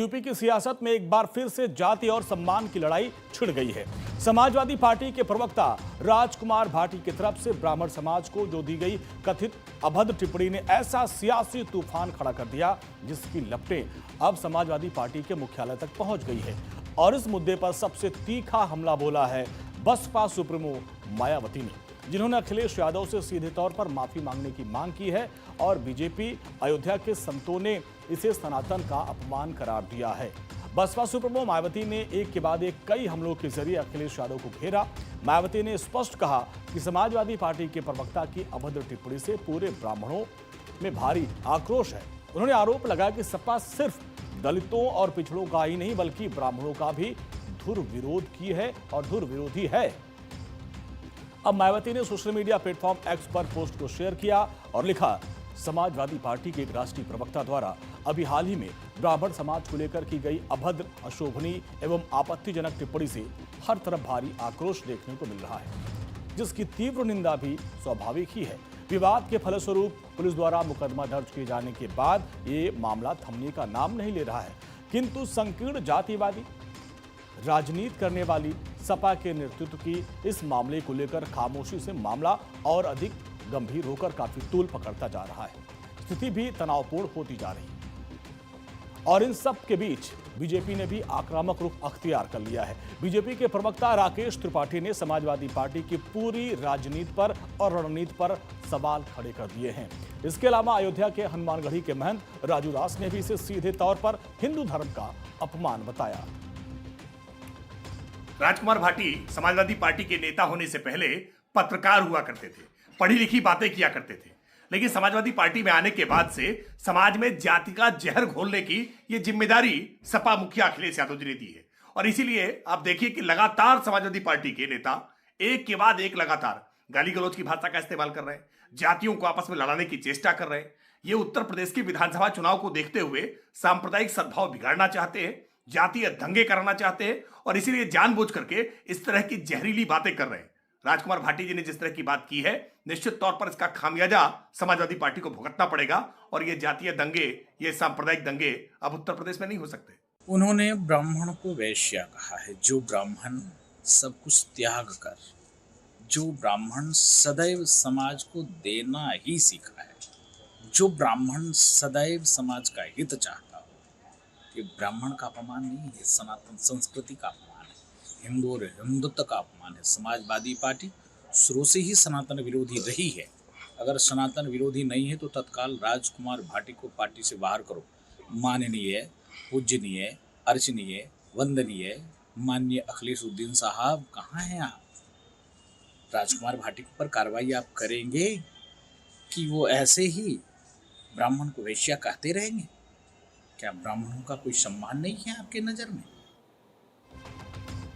UP की सियासत में एक बार फिर से जाति और सम्मान की लड़ाई छिड़ गई है। समाजवादी पार्टी के प्रवक्ता राजकुमार भाटी की तरफ से ब्राह्मण समाज को जो दी गई कथित अभद्र टिप्पणी ने ऐसा सियासी तूफान खड़ा कर दिया जिसकी लपटें अब समाजवादी पार्टी के मुख्यालय तक पहुंच गई है। और इस मुद्दे पर सबसे तीखा हमला बोला है बसपा सुप्रीमो मायावती ने, जिन्होंने अखिलेश यादव से सीधे तौर पर माफी मांगने की मांग की है और बीजेपी अयोध्या के संतों ने इसे सनातन का अपमान करार दिया है। बसपा सुप्रीमो मायावती ने एक के बाद एक कई हमलों के जरिए अखिलेश यादव को घेरा। मायावती ने स्पष्ट कहा कि समाजवादी पार्टी के प्रवक्ता की अभद्र टिप्पणी से पूरे ब्राह्मणों में भारी आक्रोश है। उन्होंने आरोप लगाया कि सपा सिर्फ दलितों और पिछड़ों का ही नहीं बल्कि ब्राह्मणों का भी धुर विरोध की है और धुर विरोधी है। अब मायावती ने सोशल मीडिया प्लेटफॉर्म एक्स पर पोस्ट को शेयर किया और लिखा, समाजवादी पार्टी के एक राष्ट्रीय प्रवक्ता द्वारा अभी हाल ही में ब्राह्मण समाज को लेकर की गई अभद्र, अशोभनीय एवं आपत्तिजनक टिप्पणी से हर तरफ भारी आक्रोश देखने को मिल रहा है, जिसकी तीव्र निंदा भी स्वाभाविक ही है। विवाद के फलस्वरूप पुलिस द्वारा मुकदमा दर्ज किए जाने के बाद ये मामला थमने का नाम नहीं ले रहा है, किंतु संकीर्ण जातिवादी राजनीति करने वाली सपा के नेतृत्व की इस मामले को लेकर खामोशी से मामला और अधिक गंभीर होकर काफी तूल पकड़ता जा रहा है। स्थिति भी तनावपूर्ण होती जा रही है और इन सब के बीच बीजेपी ने भी आक्रामक रुख अख्तियार कर लिया है। बीजेपी के प्रवक्ता राकेश त्रिपाठी ने समाजवादी पार्टी की पूरी राजनीति पर और रणनीति पर सवाल खड़े कर दिए हैं। इसके अलावा अयोध्या के हनुमानगढ़ी के महंत राजू दास ने भी इसे सीधे तौर पर हिंदू धर्म का अपमान बताया। राजकुमार भाटी समाजवादी पार्टी के नेता होने से पहले पत्रकार हुआ करते थे, पढ़ी लिखी बातें किया करते थे, लेकिन समाजवादी पार्टी में आने के बाद से समाज में जाति का जहर घोलने की ये जिम्मेदारी सपा मुखिया अखिलेश यादव जी ने दी है। और इसीलिए आप देखिए कि लगातार समाजवादी पार्टी के नेता एक के बाद एक लगातार गाली गलौज की भाषा का इस्तेमाल कर रहे हैं, जातियों को आपस में लड़ाने की चेष्टा कर रहे हैं। ये उत्तर प्रदेश के विधानसभा चुनाव को देखते हुए सांप्रदायिक सद्भाव बिगाड़ना चाहते हैं, जातीय दंगे कराना चाहते हैं और इसीलिए जानबूझ करके इस तरह की जहरीली बातें कर रहे हैं। राजकुमार भाटी जी ने जिस तरह की बात की है, निश्चित तौर पर इसका खामियाजा समाजवादी पार्टी को भुगतना पड़ेगा और ये जातीय दंगे, ये सांप्रदायिक दंगे अब उत्तर प्रदेश में नहीं हो सकते। उन्होंने ब्राह्मण को वैश्या कहा है। जो ब्राह्मण सब कुछ त्याग कर, जो ब्राह्मण सदैव समाज को देना ही सीखा है, जो ब्राह्मण सदैव समाज का हित चाहता हो, ये ब्राह्मण का अपमान नहीं है, सनातन संस्कृति का अपमान है, हिंदू और हिंदुत्व का अपमान है। समाजवादी पार्टी शुरू से ही सनातन विरोधी रही है। अगर सनातन विरोधी नहीं है तो तत्काल राजकुमार भाटी को पार्टी से बाहर करो। माननीय, पूजनीय, अर्चनीय, वंदनीय माननीय अखिलेशुद्दीन साहब कहाँ हैं आप? राजकुमार भाटी पर कार्रवाई आप करेंगे कि वो ऐसे ही ब्राह्मण को वैश्या कहते रहेंगे? क्या ब्राह्मणों का कोई सम्मान नहीं है आपके नज़र में?